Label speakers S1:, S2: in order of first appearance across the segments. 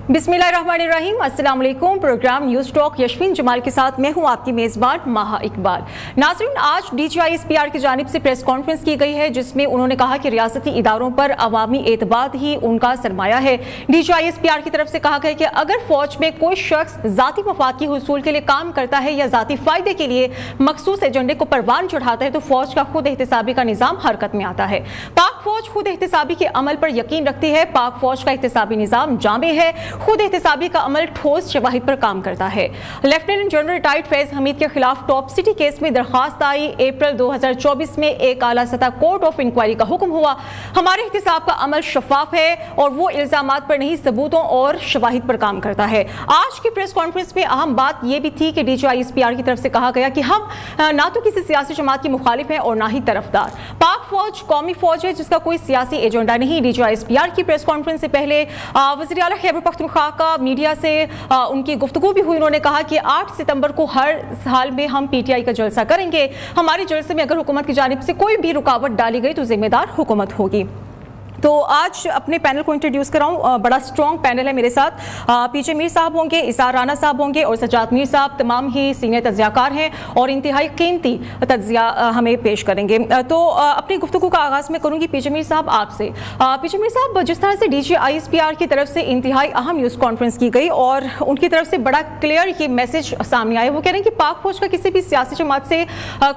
S1: बिस्मिल्लाहिर्रहमानिर्रहीम, अस्सलाम वालेकुम। प्रोग्राम न्यूज़ टॉक यशवीन जमाल के साथ मैं हूं आपकी मेज़बान माहा इकबाल। नाज़रीन, आज DGISPR की जानिब से प्रेस कॉन्फ्रेंस की गई है जिसमें उन्होंने कहा कि रियासती इदारों पर अवामी एतबाद ही उनका सरमाया है। DGISPR की तरफ से कहा गया कि अगर फौज में कोई शख्स ज़ाती मफाद की हुसूल के लिए काम करता है या ज़ाती फ़ायदे के लिए मखसूस एजेंडे को परवान चढ़ाता है तो फौज का खुद एहतसाबी का निज़ाम हरकत में आता है। पाक फौज खुद एहतसाबी के अमल पर यकीन रखती है। पाक फौज का एहतसाबी निज़ाम जामे है, खुद एहतसाबी का अमल ठोस शवाहिद पर काम करता है। Lieutenant general retired Faiz Hamid के खिलाफ टॉप सिटी केस में दरखास्त आई। अप्रैल 2024 में एक आला सतह कोर्ट ऑफ इंक्वायरी का हुक्म हुआ। हमारे एहतसाब का अमल शफाफ है और वो इल्जामात पर नहीं, सबूतों और शवाहिद पर काम करता है। आज की प्रेस कॉन्फ्रेंस में अहम बात यह भी थी कि DGISPR की तरफ से कहा गया कि हम ना तो किसी सियासी जमात की मुखालिफ हैं और ना ही तरफदार। पाक फौज कौमी फौज है जिसका कोई सियासी एजेंडा नहीं। DGISPR की प्रेस कॉन्फ्रेंस से पहले वज़ीर आला खैबर पख्तूनख्वा का मीडिया से उनकी गुफ्तगू भी हुई। उन्होंने कहा कि 8 सितंबर को हर साल में हम PTI का जलसा करेंगे। हमारे जलसे में अगर हुकूमत की जानिब से कोई भी रुकावट डाली गई तो जिम्मेदार हुकूमत होगी। तो आज अपने पैनल को इंट्रोड्यूस कराऊं। बड़ा स्ट्रॉन्ग पैनल है मेरे साथ। पीछे मीर साहब होंगे, इसार राना साहब होंगे और सज्जाद मीर साहब तमाम ही सीनियर तज्जियाकार हैं और इंतहाई कीमती तज्जिया हमें पेश करेंगे। तो अपनी गुफ्तगू का आगाज़ में करूँगी पीछे मीर साहब आपसे। पीछे मीर साहब, जिस तरह से DGISPR की तरफ से इंतहाई अहम न्यूज़ कॉन्फ्रेंस की गई और उनकी तरफ से बड़ा क्लियर ये मैसेज सामने आया, वो कह रहे हैं कि पाक फौज का किसी भी सियासी जमात से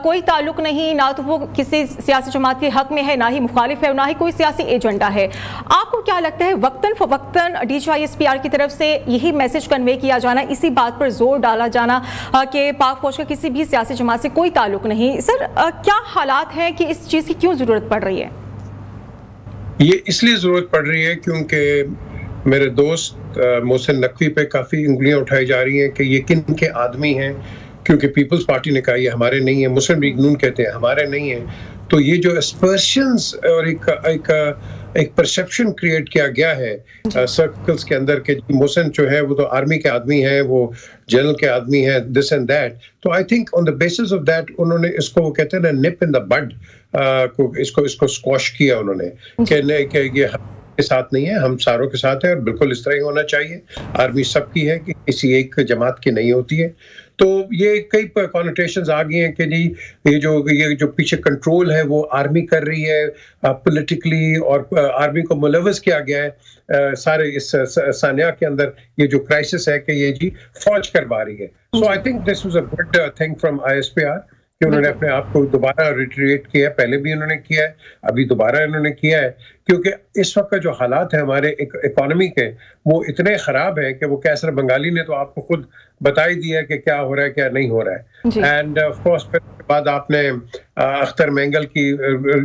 S1: कोई ताल्लुक नहीं, ना तो वो किसी सियासी जमात के हक में है, ना ही मुखालिफ है और ना ही कोई सियासी एजेंडा है। आपको क्या लगता है वक्तन फवक्तन DGISPR की तरफ से यही मैसेज कन्वे किया जाना, इसी बात पर जोर डाला जाना कि पाक फौज का किसी भी सियासी जमात से कोई ताल्लुक नहीं? सर, क्या हालात हैं कि इस चीज की क्यों जरूरत पड़ रही है?
S2: ये इसलिए जरूरत पड़ रही है क्योंकि मेरे दोस्त मोहसिन नकवी पे काफी उंगलियां उठाई जा रही हैं कि ये किन के आदमी हैं, क्योंकि पीपल्स पार्टी ने कहा ये हमारे नहीं है, मुस्लिम लीग नून कहते हैं हमारे नहीं है। तो ये जो एस्पर्शंस और एक परसेप्शन क्रिएट किया गया है सर्कल्स के अंदर के मोहसिन जो है वो तो आर्मी के आदमी है, वो जनरल के आदमी है, दिस एंड दैट। तो I think on the basis of that उन्होंने इसको, वो कहते हैं ना, निप इन द बड को इसको स्क्वॉश किया उन्होंने कि ये के साथ नहीं है, हम सारों के साथ है और बिल्कुल इस तरह ही होना चाहिए। आर्मी सबकी है कि किसी एक जमात की नहीं होती है। तो ये कई कॉनोटेशंस आ गई हैं कि जी ये जो पीछे कंट्रोल है वो आर्मी कर रही है पॉलिटिकली, और आर्मी को मुलव्वस किया गया है सारे इस सानिया के अंदर ये जो क्राइसिस है कि ये जी फौज करवा रही है। So I think this was a good thing from ISPR कि उन्होंने अपने आप को दोबारा रिट्रीट किया है। पहले भी उन्होंने किया है, अभी दोबारा इन्होंने किया है, क्योंकि इस वक्त का जो हालात है हमारे इकोनॉमी के वो इतने खराब हैं कि वो कैसर बंगाली ने तो आपको खुद बता ही दिया कि क्या हो रहा है क्या नहीं हो रहा है। एंड ऑफ कोर्स फिर बाद आपने अख्तर मेंगल की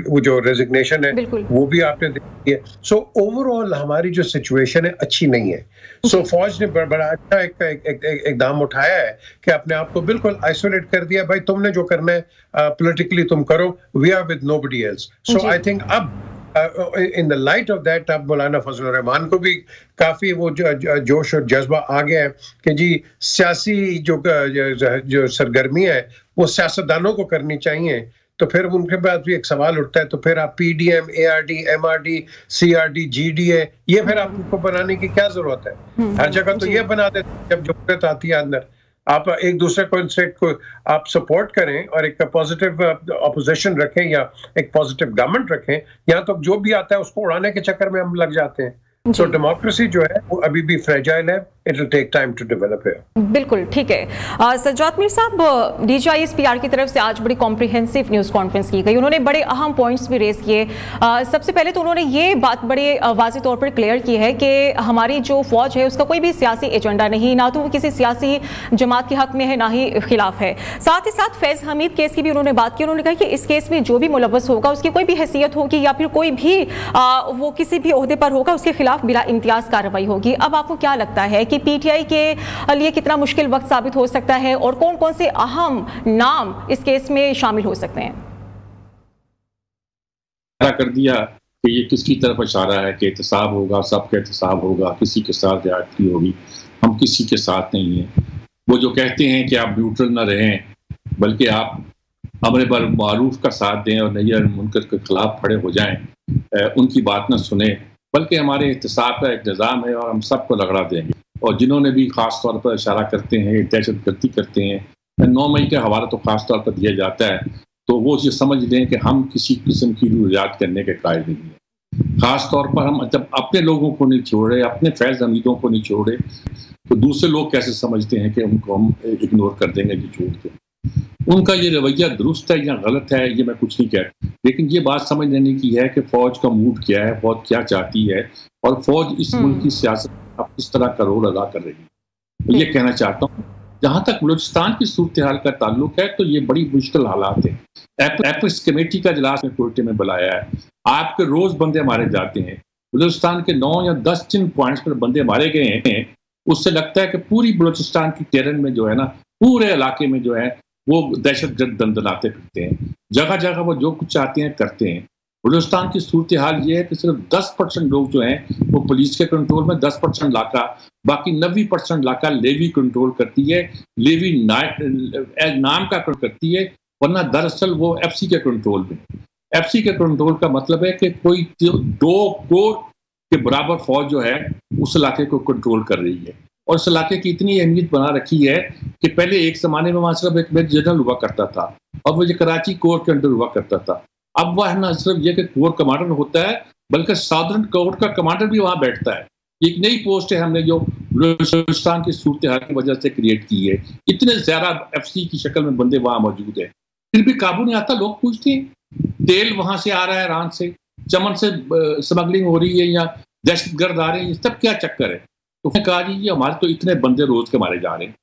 S2: वो जो रेजिग्नेशन है वो भी आपने देखी है। सो ओवरऑल हमारी जो सिचुएशन है अच्छी नहीं है। सो फौज ने बड़ा अच्छा एक दाम उठाया है कि अपने आप को बिल्कुल आइसोलेट कर दिया, भाई तुमने जो करना है पॉलिटिकली तुम करो, we are with nobody else. So I think अब in the light of that अब मौलाना फजलुर रहमान को भी काफी वो जोश और जज्बा आ गया है कि जी सियासी जो सरगर्मी है वो सियासतदानों को करनी चाहिए। तो फिर उनके पास भी एक सवाल उठता है, तो फिर आप PDM, ARD, MRD, CRD, GDA ये फिर आपको बनाने की क्या जरूरत है? हर जगह तो ये बना देते जब जरूरत आती है अंदर। आप एक दूसरे को आप सपोर्ट करें और एक पॉजिटिव अपोजिशन रखें या एक पॉजिटिव गवर्नमेंट रखें। यहाँ तो जो भी आता है उसको उड़ाने के चक्कर में हम लग जाते हैं। तो डेमोक्रेसी जो है वो अभी भी फ्रेजाइल है, it will take time to develop here.
S1: बिल्कुल ठीक है। सज्जाद मीर साहब, DGISPR की तरफ से आज बड़ी कॉम्प्रिहेंसिव न्यूज़ कॉन्फ्रेंस की गई। उन्होंने बड़े अहम पॉइंट्स भी रेज किए। सबसे पहले तो उन्होंने ये बात बड़े वाज़ेह तौर पर क्लियर की है कि हमारी जो फौज है उसका कोई भी सियासी एजेंडा नहीं, ना तो वो किसी सियासी जमात के हक में है ना ही खिलाफ है। साथ ही साथ फैज हमीद केस की भी उन्होंने बात की। उन्होंने कहा कि इस केस में जो भी मुलव्वस होगा उसकी कोई भी हैसियत होगी या फिर कोई भी वो किसी भी ओहदे पर होगा उसके खिलाफ बिला इम्तियाज कार्रवाई होगी। अब आपको क्या लगता है कि PTI के लिए कितना मुश्किल वक्त साबित हो सकता है और कौन कौन से अहम नाम इस केस में शामिल हो सकते हैं?
S3: कर दिया कि ये किसकी तरफ इशारा है कि एहतसाब होगा, सबका एहतसाब होगा, किसी के साथ ज्यादती होगी। हम किसी के साथ नहीं है। वो जो कहते हैं कि आप न्यूट्रल ना रहें बल्कि आप अमर बर मारूफ का साथ दें और नही मुनकर के खिलाफ खड़े हो जाएं, उनकी बात ना सुने, बल्कि हमारे एहतसाब का एक निज़ाम है और हम सबको रगड़ा देंगे। और जिन्होंने भी ख़ास तौर पर इशारा करते हैं, दहशतगर्दी करते हैं, 9 मई का हवाला तो ख़ास तौर पर दिया जाता है, तो वो ये समझ लें कि हम किसी किस्म की रुयात करने के कायल नहीं हैं। ख़ास तौर पर हम जब अपने लोगों को नहीं छोड़े, अपने फैज़ हमीदों को नहीं छोड़े, तो दूसरे लोग कैसे समझते हैं कि उनको हम इग्नोर कर देंगे कि छोड़ दें। उनका ये रवैया दुरुस्त है या गलत है, ये मैं कुछ नहीं कहता, लेकिन ये बात समझ लेने की है कि फ़ौज का मूड क्या है, फ़ौज क्या चाहती है और फ़ौज इस मुल्क की सियासत अब किस तरह का रोल अदा कर रही है। तो ये कहना चाहता हूँ। जहाँ तक बलूचिस्तान की सूरत हाल का ताल्लुक है, तो ये बड़ी मुश्किल हालात है। एपिक्स कमेटी का इजलास में कोयटे में बुलाया है, आपके रोज़ बंदे मारे जाते हैं। बलूचिस्तान के 9 या 10 जिन पॉइंट्स पर बंदे मारे गए हैं, उससे लगता है कि पूरी बलूचिस्तान की टेरन में जो है ना, पूरे इलाके में जो है वो दहशतगर्द दंदनाते फिरते हैं। जगह जगह वो जो कुछ चाहते हैं करते हैं। बलूचिस्तान की सूरत हाल ये है कि सिर्फ 10% लोग जो हैं वो पुलिस के कंट्रोल में, 10% इलाका, बाकी 90% इलाका लेवी कंट्रोल करती है। लेवी नाम का करती है, वरना दरअसल वो एफसी के कंट्रोल में। एफसी के कंट्रोल का मतलब है कि कोई 2 कोर के बराबर फौज जो है उस इलाके को कंट्रोल कर रही है। और इस इलाके की इतनी अहमियत बना रखी है कि पहले एक ज़माने में वहाँ सिर्फ एक मेजर जनरल हुआ करता था, अब वो ये कराची कोर के अंडर हुआ करता था। अब वह न सिर्फ ये कि कोर कमांडर होता है, बल्कि साउदर्न कोर का कमांडर भी वहाँ बैठता है। एक नई पोस्ट है हमने जो बलूचिस्तान की सूरत हाल की वजह से क्रिएट की है। इतने ज़्यादा एफसी की शक्ल में बंदे वहाँ मौजूद है, फिर भी काबू नहीं आता। लोग पूछते हैं तेल वहाँ से आ रहा है, ईरान से, चमन से स्मगलिंग हो रही है या दहशतगर्द आ रहे हैं, ये सब क्या चक्कर है? तो उसने कहा जी हमारे तो इतने बंदे रोज के मारे जा रहे हैं,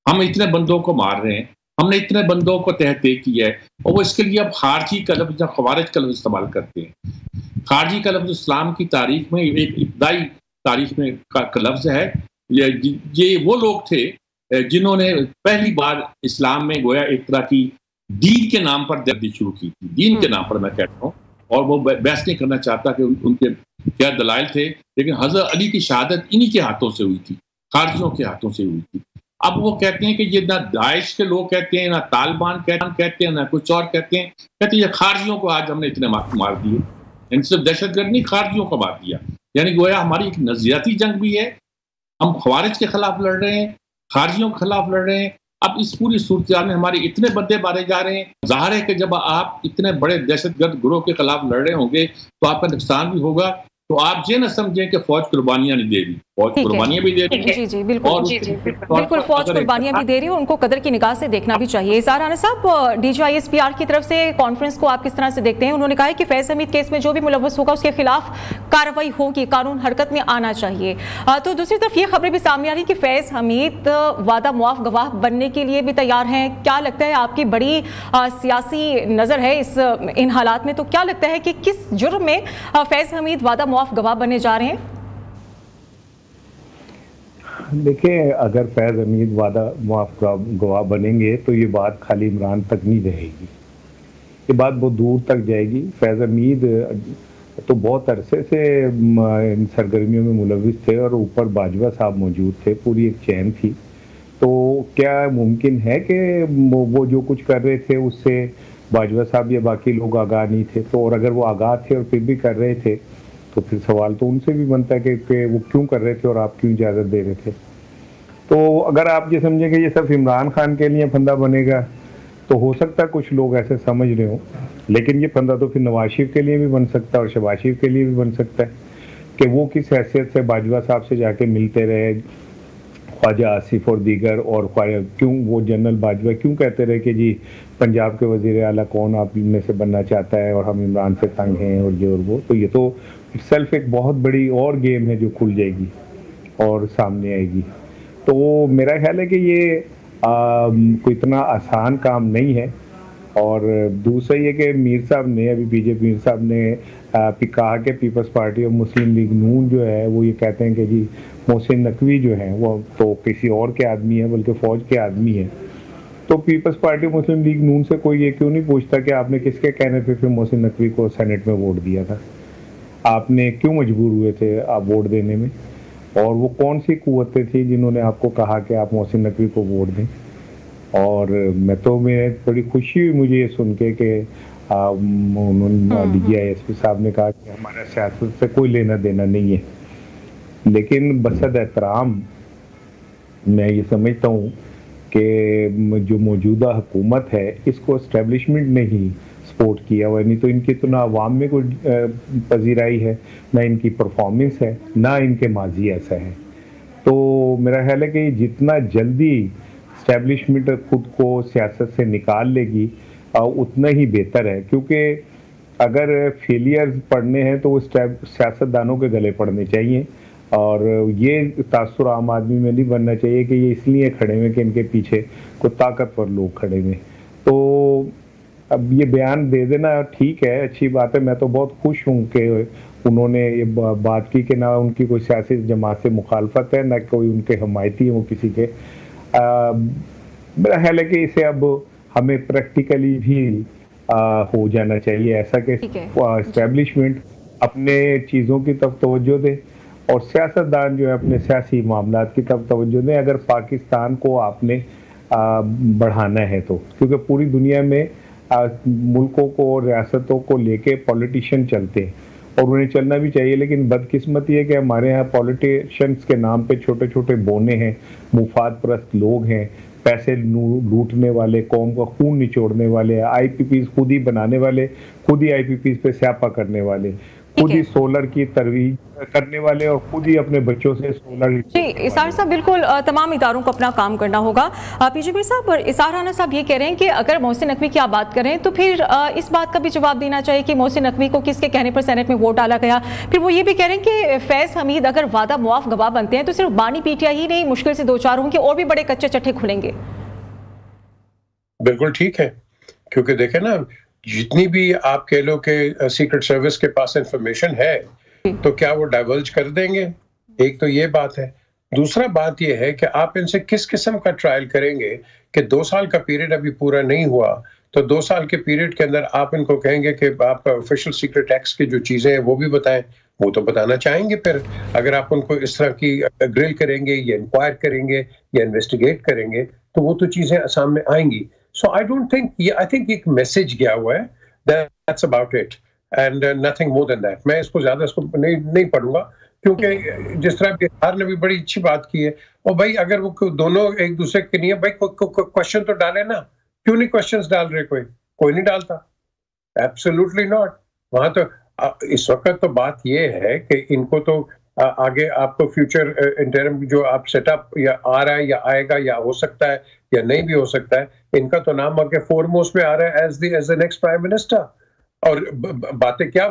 S3: हम इतने बंदों को मार रहे हैं, हमने इतने बंदों को तहत किया है, और वो इसके लिए अब खारजी का लफ्ज़ या खवारिज का लफ्ज़ इस्तेमाल करते हैं। खारजी का लफ्ज़ इस्लाम की तारीख में एक इब्तदाई तारीख में का लफ्ज़ है। ये वो लोग थे जिन्होंने पहली बार इस्लाम में गोया एक तरह की दीन के नाम पर दर्दी शुरू की थी। दीन के नाम पर मैं कहता हूँ, और वो बहस नहीं करना चाहता कि उनके क्या दलाइल थे, लेकिन हज़रत अली की शहादत इन्हीं के हाथों से हुई थी, खारजियों के हाथों से हुई थी। अब वो कहते हैं कि ये ना दाइश के लोग कहते हैं, ना तालिबान कहते हैं, ना कुछ और कहते हैं ये खारजियों को आज हमने इतने मार दिए। सिर्फ दहशतगर्द नहीं, खारजियों को मार दिया। यानी गोया हमारी एक नजरियाती जंग भी है, हम खवारिज के खिलाफ लड़ रहे हैं, खारजियों के खिलाफ लड़ रहे हैं। अब इस पूरी सूरत में हमारे इतने बंदे मारे जा रहे हैं, जाहिर है कि जब आप इतने बड़े दहशतगर्द गिरोह के खिलाफ लड़ रहे होंगे तो आपका नुकसान भी होगा। तो आप ये न समझें कि फौज कुर्बानियां नहीं दे रही, फौज कुर्बानियां भी दे रही है।
S1: जी बिल्कुल फौज कुर्बानियां भी दे रही है, उनको कदर की निगाह से देखना भी चाहिए। इज़हार राना साहब, DGISPR की तरफ से कॉन्फ्रेंस को आप किस तरह से देखते हैं? उन्होंने कहा है कि फैज़ हमीद केस में जो भी मुलव्वस होगा उसके खिलाफ कार्रवाई होगी, कानून हरकत में आना चाहिए। तो दूसरी तरफ ये खबरें भी सामने आ रही कि फैज़ हमीद वादा मुआफ गवाह बनने के लिए भी तैयार हैं। क्या लगता है, आपकी बड़ी सियासी नज़र है इन हालात में, तो क्या लगता है कि किस जुर्म में फैज़ हमीद वादा मुआफ गवाह बनने जा रहे हैं?
S4: देखिए, अगर फैज़ हमीद वादा मुआफ गवाह बनेंगे तो ये बात खाली इमरान तक नहीं रहेगी, ये बात बहुत दूर तक जाएगी। फैज़ हमीद तो बहुत अरसे से इन सरगर्मियों में मुलविस थे और ऊपर बाजवा साहब मौजूद थे, पूरी एक चैन थी। तो क्या मुमकिन है कि वो जो कुछ कर रहे थे उससे बाजवा साहब या बाकी लोग आगाह नहीं थे? तो और अगर वो आगाह थे और फिर भी कर रहे थे तो फिर सवाल तो उनसे भी बनता है कि वो क्यों कर रहे थे और आप क्यों इजाज़त दे रहे थे। तो अगर आप ये समझें कि ये सिर्फ इमरान खान के लिए फंदा बनेगा तो हो सकता है कुछ लोग ऐसे समझ रहे हो, लेकिन ये फंदा तो फिर नवाज शरीफ के लिए भी बन सकता है और शहबाज शरीफ के लिए भी बन सकता है कि वो किस हैसियत से बाजवा साहब से जाके मिलते रहे, ख्वाजा आसिफ और दीगर, और क्यों वो जनरल बाजवा क्यों कहते रहे कि जी पंजाब के वज़ीर आला कौन आप में से बनना चाहता है और हम इमरान से तंग हैं और जो और वो। तो ये तो सेल्फ एक बहुत बड़ी और गेम है जो खुल जाएगी और सामने आएगी। तो मेरा ख्याल है कि ये कोई इतना आसान काम नहीं है। और दूसरा ये कि मीर साहब ने अभी बीजेपी मीर साहब ने कहा कि पीपल्स पार्टी और मुस्लिम लीग नून जो है वो ये कहते हैं कि जी मोहसिन नकवी जो है वो तो किसी और के आदमी है बल्कि फ़ौज के आदमी है। तो पीपल्स पार्टी मुस्लिम लीग नून से कोई ये क्यों नहीं पूछता कि आपने किसके कहने पे फिर मोहसिन नकवी को सेनेट में वोट दिया था, आपने क्यों मजबूर हुए थे आप वोट देने में, और वो कौन सी कुव्वतें थी जिन्होंने आपको कहा कि आप मोहसिन नकवी को वोट दें। और मैं बड़ी खुशी हुई मुझे ये सुन के कि उन्होंने DGISP साहब ने कहा कि हमारा सियासत से कोई लेना देना नहीं है, लेकिन बसद एहतराम मैं ये समझता हूँ कि जो मौजूदा हुकूमत है इसको एस्टेब्लिशमेंट ने ही सपोर्ट किया हुआ, नहीं तो इनकी तो ना अवाम में कोई पजीराई है, ना इनकी परफॉर्मेंस है, ना इनके माजी ऐसा है। तो मेरा ख्याल है कि जितना जल्दी एस्टेब्लिशमेंट खुद को सियासत से निकाल लेगी उतना ही बेहतर है, क्योंकि अगर फेलियर्स पढ़ने हैं तो वो सियासतदानों के गले पड़ने चाहिए, और ये तासुर आम आदमी में नहीं बनना चाहिए कि ये इसलिए खड़े हुए कि इनके पीछे कोई ताकतवर लोग खड़े हुए। तो अब ये बयान दे देना ठीक है, अच्छी बात है, मैं तो बहुत खुश हूँ कि उन्होंने ये बात की कि ना उनकी कोई सियासी जमात से मुखालफत है, ना कोई उनके हमायती है वो किसी के। मेरा ख्याल है कि इसे अब हमें प्रैक्टिकली भी हो जाना चाहिए ऐसा कि एस्टेब्लिशमेंट अपने चीज़ों की तरफ तवज्जो दे और सियासतदान जो है अपने सियासी मामलात की तरफ तवज्जो दें, अगर पाकिस्तान को आपने बढ़ाना है तो, क्योंकि पूरी दुनिया में मुल्कों को रियासतों को लेके पॉलिटिशियन चलते हैं और उन्हें चलना भी चाहिए, लेकिन बदकिस्मती है कि हमारे यहाँ पॉलिटिशियंस के नाम पे छोटे छोटे बोने हैं, मुफाद परस्त लोग हैं, पैसे लूटने वाले, कौम का खून निचोड़ने वाले, IPPs खुद ही बनाने वाले, खुद ही IPPs पे स्यापा करने वाले, खुद ही सोलर की तरवीज करने वाले और खुद ही अपने बच्चों से सोलर।
S1: जी इसार साहब, बिल्कुल तमाम इदारों को अपना काम करना होगा। PG मीर साहब, इसार राना साहब ये कह रहे हैं कि अगर मोहसिन नकवी की आप बात करें तो फिर इस बात का भी जवाब देना चाहिए कि मोहसिन नकवी को किसके कहने पर सेनेट में वोट डाला गया। फिर वो ये भी कह रहे हैं कि फैज हमीद अगर वादा मुआफ गवाह बनते हैं तो सिर्फ बानी PTI ही नहीं, मुश्किल से 2-4 होंगे और भी बड़े कच्चे चट्टे खुलेंगे।
S2: बिल्कुल ठीक है, क्योंकि देखें ना, जितनी भी आप कह लो कि सीक्रेट सर्विस के पास इंफॉर्मेशन है तो क्या वो डाइवर्ज कर देंगे? एक तो ये बात है। दूसरा बात ये है कि आप इनसे किस किस्म का ट्रायल करेंगे कि 2 साल का पीरियड अभी पूरा नहीं हुआ, तो 2 साल के पीरियड के अंदर आप इनको कहेंगे कि आप ऑफिशियल सीक्रेट एक्ट्स की जो चीजें हैं वो भी बताएं। वो तो बताना चाहेंगे। फिर अगर आप उनको इस तरह की ग्रिल करेंगे या इंक्वायर करेंगे या इन्वेस्टिगेट करेंगे तो वो तो चीजें सामने आएंगी। So I don't think, I think एक मैसेज गया हुआ है, that's about it and nothing more than that। मैं इसको ज्यादा नहीं पढ़ूंगा, क्योंकि जिस तरह बिहार ने भी बड़ी अच्छी बात की है, और भाई अगर वो दोनों एक दूसरे के नहीं है, भाई क्वेश्चन तो डाले ना, क्यों नहीं क्वेश्चंस डाल रहे? कोई नहीं डालता, एब्सोल्युटली नॉट। वहां तो इस वक्त तो बात ये है कि इनको तो आगे आपको फ्यूचर इंटरिम जो आप सेटअप या आ रहा है या आएगा या हो सकता है या नहीं भी हो सकता है, इनका तो नाम आगे फोरमोस्ट में आ रहा है as the next prime minister. और बातें क्या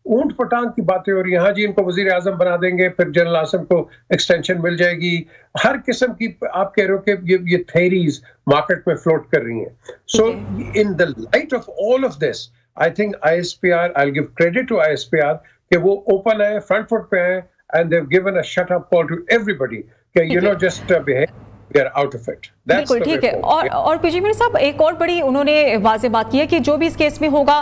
S2: ऊंट पटांग की बातें हो रही हैं। हाँ जी, इनको वजीर आजम बना देंगे, फिर जनरल आसम को एक्सटेंशन मिल जाएगी, हर किस्म की आप कह रहे हो कि ये थेरीज मार्केट में फ्लोट कर रही हैं। So in the light of all of this, I think ISPR, I will give credit to ISPR कि वो ओपन है, फ्रंट फुट पे है, and they've given a shut up call to everybody कि you know just behave, we are out of it।
S1: बिल्कुल ठीक है। और PG मीर साहब, एक और बड़ी उन्होंने वाज़ेह बात की है कि जो भी इस केस में होगा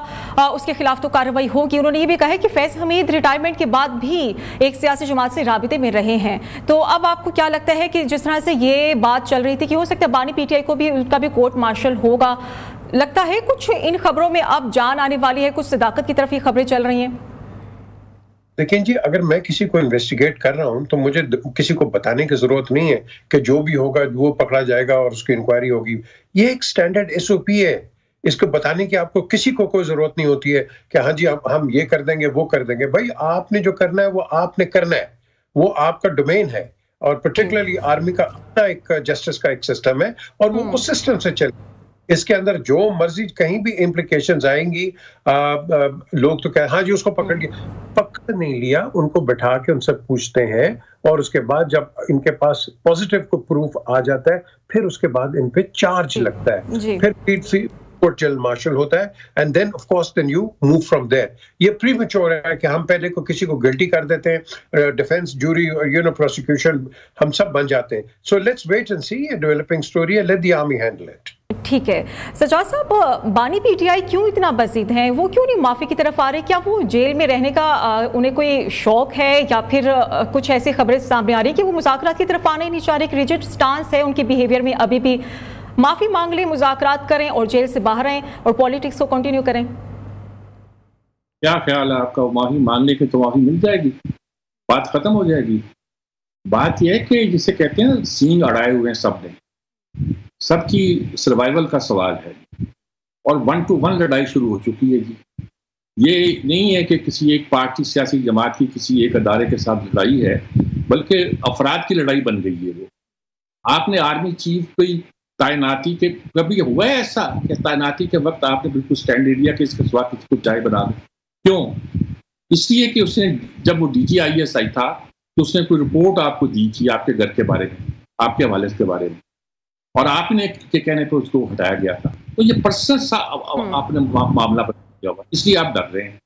S1: उसके खिलाफ तो कार्रवाई होगी। उन्होंने ये भी कहा है कि फैज हमीद रिटायरमेंट के बाद भी एक सियासी जमात से राबिते में रहे हैं। तो अब आपको क्या लगता है कि जिस तरह से ये बात चल रही थी कि हो सकता है बानी PTI को भी उनका भी कोर्ट मार्शल होगा, लगता है कुछ इन खबरों में अब जान आने वाली है, कुछ सदाकत की तरफ ये खबरें चल रही हैं?
S2: लेकिन जी, अगर मैं किसी को इन्वेस्टिगेट कर रहा हूं तो मुझे किसी को बताने की जरूरत नहीं है कि जो भी होगा वो पकड़ा जाएगा और उसकी इंक्वायरी होगी। ये एक स्टैंडर्ड SOP है, इसको बताने की आपको किसी को कोई जरूरत नहीं होती है कि हाँ जी हम ये कर देंगे वो कर देंगे। भाई आपने जो करना है वो आपने करना है, वो आपका डोमेन है, और पर्टिकुलरली आर्मी का अपना एक जस्टिस का एक सिस्टम है और वो उस सिस्टम से चले। इसके अंदर जो मर्जी कहीं भी इम्प्लीकेशंस आएंगी, लोग तो कहे हाँ जी उसको पकड़ लिया, पकड़ नहीं लिया, उनको बैठा के उनसे पूछते हैं और उसके बाद जब इनके पास पॉजिटिव को प्रूफ आ जाता है फिर उसके बाद इन पे चार्ज लगता है, फिर कोर्ट जल मार्शल होता है, and then of course then you move from there. ये प्रीमेच्योर है कि हम पहले को किसी को गिल्टी कर देते हैं, डिफेंस, जूरी, प्रोसिक्यूशन, हम सब बन जाते हैं। सो लेट्स वेट एंड सी, ये डेवलपिंग स्टोरी है, let the army handle it.
S1: ठीक है सजाद साहब, बानी PTI क्यों इतना बजीद हैं? वो क्यों नहीं माफी की तरफ आ रहे? क्या वो जेल में रहने का उन्हें कोई शौक है, या फिर कुछ ऐसी खबरें सामने आ रही कि वो मुज़ाकरात की तरफ आने ही नहीं चाह रहे? एक रिजिड स्टांस है उनके बिहेवियर में अभी भी, माफी मांग लें, मुज़ाकरात करें और जेल से बाहर आएं और पॉलिटिक्स को कंटिन्यू करें।
S3: क्या ख्याल है आपका? माफी मांगने के तो माफी मिल जाएगी, बात खत्म हो जाएगी। बात यह है कि जिसे कहते हैं सींग अड़ाए हुए हैं सब ने, सबकी सर्वाइवल का सवाल है और 1 to 1 लड़ाई शुरू हो चुकी है जी। ये नहीं है कि किसी एक पार्टी सियासी जमात की किसी एक अदारे के साथ लड़ाई है, बल्कि अफराद की लड़ाई बन गई है वो। आपने आर्मी चीफ की तैनाती के कभी हुआ है ऐसा कि तैनाती के वक्त आपने बिल्कुल स्टैंड एरिया के इसके सिवा किसी को चाय बना दे? क्यों? इसलिए कि उसने जब वो DGISI था तो उसने कोई रिपोर्ट आपको दी थी आपके घर के बारे में, आपके हवाले के बारे में, और आपने के कहने पर उसको हटाया गया था। तो ये पर्सनल सा आपने मामला बन गया हुआ, इसलिए आप डर रहे हैं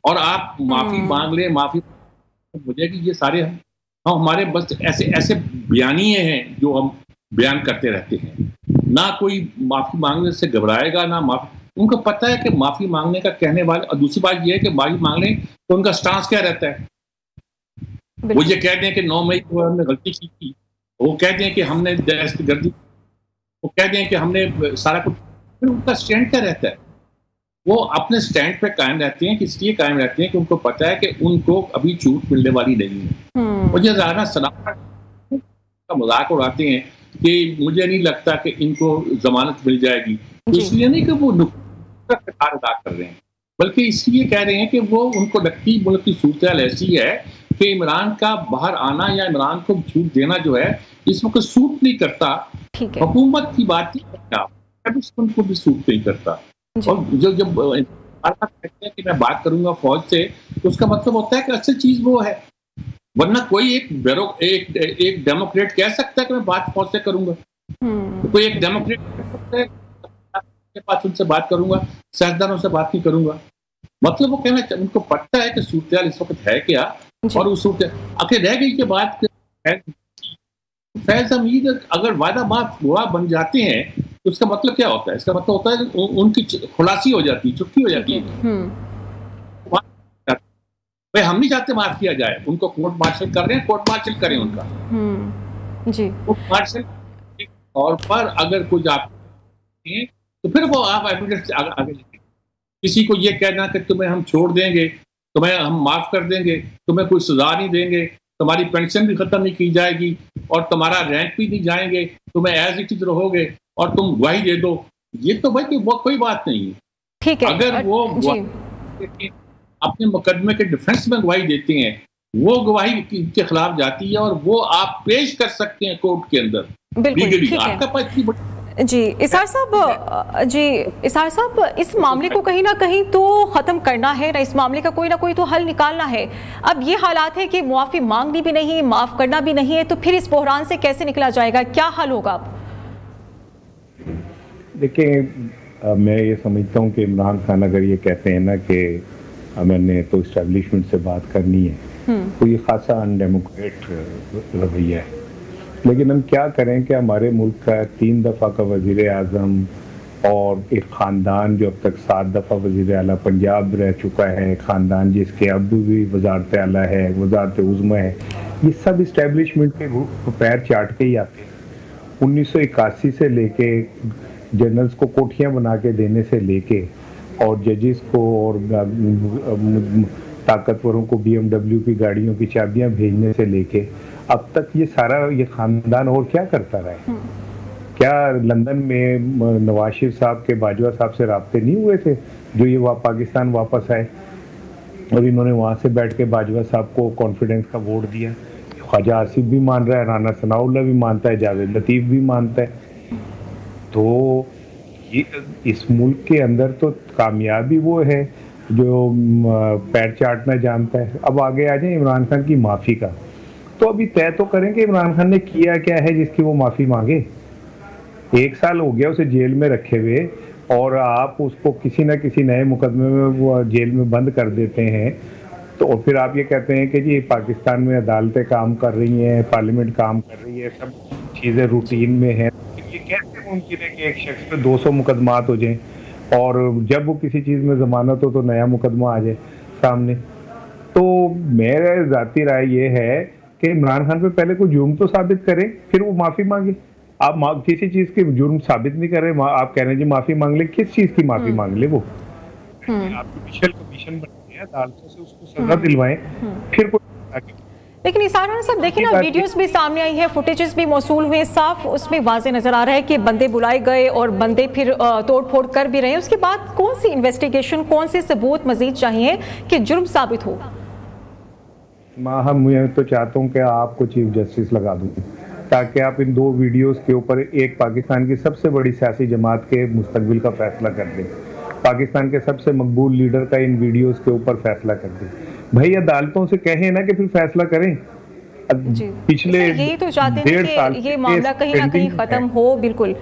S3: और आप माफी मांग लें, माफी हो जाएगी। ये सारे हम हमारे बस ऐसे ऐसे बयानिए हैं जो हम बयान करते रहते हैं। ना कोई माफी मांगने से घबराएगा, ना माफी, उनको पता है कि माफी मांगने का कहने वाले। और दूसरी बात यह है कि माफी मांग लें तो उनका स्टांस क्या रहता है? वो ये कहते हैं कि 9 मई को हमने गलती की थी, वो कहते हैं कि हमने दहशतगर्दी, वो कहते हैं कि हमने सारा कुछ, फिर उनका स्टैंड क्या रहता है? वो अपने स्टैंड पे कायम रहते हैं, इसलिए कायम रहते हैं कि उनको पता है कि उनको अभी छूट मिलने वाली नहीं है। और ये राना सनातन का मजाक उड़ाते हैं कि मुझे नहीं लगता कि इनको जमानत मिल जाएगी, तो इसलिए नहीं कि वो नुकसान अदा कर रहे हैं, बल्कि इसलिए कह रहे हैं कि वो उनको लगती मुल्क की सूरत ऐसी है कि इमरान का बाहर आना या इमरान को छूट देना जो है इस वक्त सूट नहीं करता। हुकूमत की बात नहीं करता, उनको भी सूट नहीं करता। और जब कहते हैं कि मैं बात करूंगा फौज से, तो उसका मतलब होता है कि असल चीज वो है, वरना कोई एक डेमोक्रेट कह सकता है कि मैं बात फौज से करूंगा, तो कोई एक डेमोक्रेट कह सकता है के पास उनसे बात करूंगा, सियासतदानों से बात नहीं करूंगा। मतलब वो कहना, उनको पता है कि सूरत इस वक्त है क्या, और उस आखिर रह गई के बाद फैज हमीद अगर वादा माफ हुआ बन जाते हैं तो उसका मतलब क्या होता है? इसका मतलब होता है कि उनकी खुलासी हो जाती है, छुट्टी हो जाती है। भाई हम नहीं चाहते माफ किया जाए, उनको कोर्ट मार्शल कर रहे हैं, कोर्ट मार्शल करें उनका जी। कोर्ट मार्शल और पर अगर कुछ आप तो फिर वो आप एविडेंस आगे किसी को ये कहना कि तुम्हें हम छोड़ देंगे, तुम्हें हम माफ कर देंगे, तुम्हें कोई सजा नहीं देंगे, तुम्हारी पेंशन भी खत्म नहीं की जाएगी और तुम्हारा रैंक भी नहीं जाएंगे, तुम्हें एज इट इज रहोगे और तुम गवाही दे दो, ये तो भाई कोई बात नहीं है।
S1: ठीक है,
S3: अगर वो अपने मुकदमे के डिफेंस में गवाही देते हैं, वो गवाही के खिलाफ जाती है और वो आप पेश कर सकते हैं कोर्ट के अंदर।
S1: बिल्कुल,
S3: आपका पास
S1: जी इसार साहब, इस मामले को कहीं ना कहीं तो खत्म करना है ना, इस मामले का कोई ना कोई तो हल निकालना है। अब ये हालात है कि मुआफी मांगनी भी नहीं, माफ करना भी नहीं है, तो फिर इस बहरान से कैसे निकला जाएगा? क्या हल होगा?
S4: देखिए, मैं ये समझता हूँ कि इमरान खान अगर ये कहते हैं ना कि मैंने तो इस्टेब्लिशमेंट से बात करनी है, तो ये खासा अनडेमोक्रेट रवैया है। लेकिन हम क्या करें कि हमारे मुल्क का 3 दफ़ा का वज़ीर आज़म और एक ख़ानदान जो अब तक 7 दफ़ा वज़ीर आला पंजाब रह चुका है, ख़ानदान जिसके अब भी वज़ारत आला है, वज़ारत उज़्मा है, ये सब इस्टेब्लिशमेंट के पैर चाट के ही आते हैं। 1981 से लेके जनरल्स को कोठियाँ बना के देने से लेके और जजेस को और ताकतवरों को BMW की गाड़ियों की चाबियां भेजने से लेके अब तक ये सारा ये खानदान और क्या करता रहा है? क्या लंदन में नवाज शरीफ साहब के बाजवा साहब से राब्ते नहीं हुए थे जो ये पाकिस्तान वापस आए और इन्होंने वहाँ से बैठ के बाजवा साहब को कॉन्फिडेंस का वोट दिया? ख्वाजा आसिफ भी मान रहा है, राना सनाउल्लाह भी मानता है, जावेद लतीफ़ भी मानता है। तो ये इस मुल्क के अंदर तो कामयाबी वो है जो पैर चाटना जानता है। अब आगे आ जाए इमरान खान की माफ़ी का, तो अभी तय तो करें कि इमरान खान ने किया क्या है जिसकी वो माफ़ी मांगे। 1 साल हो गया उसे जेल में रखे हुए और आप उसको किसी न किसी नए मुकदमे में वो जेल में बंद कर देते हैं, तो और फिर आप ये कहते हैं कि जी पाकिस्तान में अदालतें काम कर रही हैं, पार्लियामेंट काम कर रही है, सब चीज़ें रूटीन में हैं। ये कैसे मुमकिन है कि एक शख्स पे 200 मुकदमात हो जाएं और जब वो किसी चीज़ में ज़मानत हो तो नया मुकदमा आ जाए सामने? तो मेरा ज़ाती राय ये है कि इमरान खान पे पहले कोई जुर्म तो साबित करें, फिर वो माफ़ी मांगे। आप किसी चीज़ की जुर्म साबित नहीं कर रहे, आप कह रहे हैं जी माफ़ी मांग ले, किस चीज़ की माफ़ी मांग ले? वो आप जुडिशियल कमीशन बनाए, अदालतों से उसको सजा दिलवाएं, फिर कोई।
S1: लेकिन इसारा साहब देखिए ना, वीडियोस भी सामने आई है, फुटेजेस भी मौसूल हुए, साफ उसमें वाजे नजर आ रहा है कि बंदे बुलाए गए और बंदे फिर तोड़फोड़ कर भी रहे हैं। उसके बाद कौन सी इन्वेस्टिगेशन, कौन से सबूत मजीद चाहिए कि जुर्म साबित हो?
S4: मैं तो चाहता हूँ कि आपको चीफ जस्टिस लगा दूं, ताकि आप इन 2 वीडियोस के ऊपर एक पाकिस्तान की सबसे बड़ी सियासी जमात के मुस्तकबिल का फैसला कर दें, पाकिस्तान के सबसे मकबूल लीडर का इन वीडियोस के ऊपर फैसला कर दें। भाई अदालतों से कहें ना कि फिर फैसला करें। पिछले
S1: यही तो चाहते हैं कि ये मामला कहीं ना कहीं खत्म हो। बिल्कुल,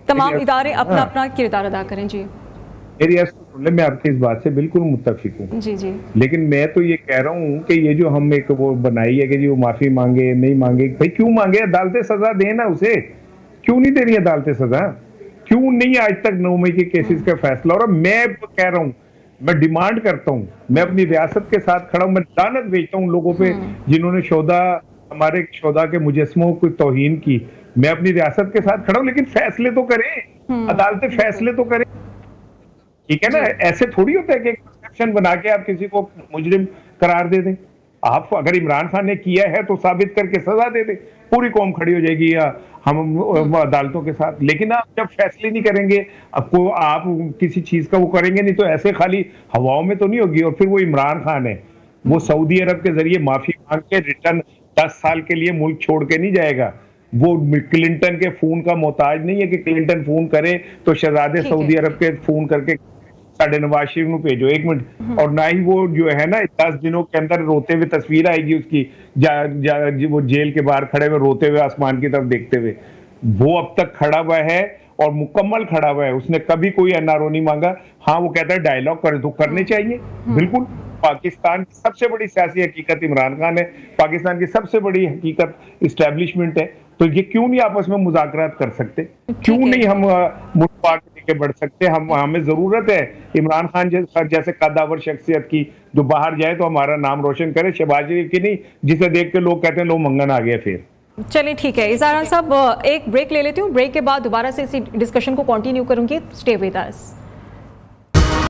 S1: तमाम इदारे अपना अपना किरदार अदा करें। जी
S4: मेरी मैं आपकी इस बात से बिल्कुल मुत्तफिक हूँ।
S1: जी जी।
S4: लेकिन मैं तो ये कह रहा हूँ कि ये जो हम एक वो बनाई है कि जी वो माफी मांगे नहीं मांगे, भाई क्यों मांगे? अदालतें सजा दें ना उसे, क्यों नहीं दे रही अदालतें सजा? क्यों नहीं आज तक 9 मई के केसेस का फैसला? और मैं कह रहा हूँ, मैं डिमांड करता हूँ, मैं अपनी रियासत के साथ खड़ा हूँ, मैं लानत भेजता हूँ लोगों पे जिन्होंने हमारे शोधा के मुजस्मों को तौहीन की। मैं अपनी रियासत के साथ खड़ा हूँ, लेकिन फैसले तो करें, अदालतें फैसले तो करें, ठीक है ना? ऐसे थोड़ी होता है कि एक परसेप्शन बना के आप किसी को मुजरिम करार दे दें। आप अगर इमरान खान ने किया है तो साबित करके सजा दे दें, पूरी कौम खड़ी हो जाएगी या हम अदालतों के साथ। लेकिन आप जब फैसले नहीं करेंगे, आपको आप किसी चीज का वो करेंगे नहीं, तो ऐसे खाली हवाओं में तो नहीं होगी। और फिर वो इमरान खान है, वो सऊदी अरब के जरिए माफी मांग के रिटर्न 10 साल के लिए मुल्क छोड़ के नहीं जाएगा। वो क्लिंटन के फोन का मोहताज नहीं है कि क्लिंटन फोन करे तो शहजादे सऊदी अरब के फोन करके साढ़े नवाज शरीफ को भेजो 1 मिनट। और ना ही वो जो है ना 10 दिनों के अंदर रोते हुए तस्वीर आएगी उसकी, वो जेल के बाहर खड़े हुए रोते हुए आसमान की तरफ देखते हुए। वो अब तक खड़ा हुआ है और मुकम्मल खड़ा हुआ है, उसने कभी कोई एनआरओ नहीं मांगा। हाँ, वो कहता है डायलॉग करे तो करने चाहिए, बिल्कुल। पाकिस्तान की सबसे बड़ी सियासी हकीकत इमरान खान है, पाकिस्तान की सबसे बड़ी हकीकत इस्टेब्लिशमेंट है। तो ये क्यों नहीं आपस में मुज़ाकरात कर सकते? क्यों नहीं हम मुल्क आगे लेके बढ़ सकते? हमें जरूरत है इमरान खान जैसे कद्दावर शख्सियत की, जो बाहर जाए तो हमारा नाम रोशन करे, शहबाज शरीफ की नहीं जिसे देख के लोग कहते हैं लो मंगन आ गए। फिर
S1: चलिए ठीक है इज़हार साहब, एक ब्रेक ले लेती हूँ, ब्रेक के बाद दोबारा से इसी डिस्कशन को कंटिन्यू करूंगी। Stay with us.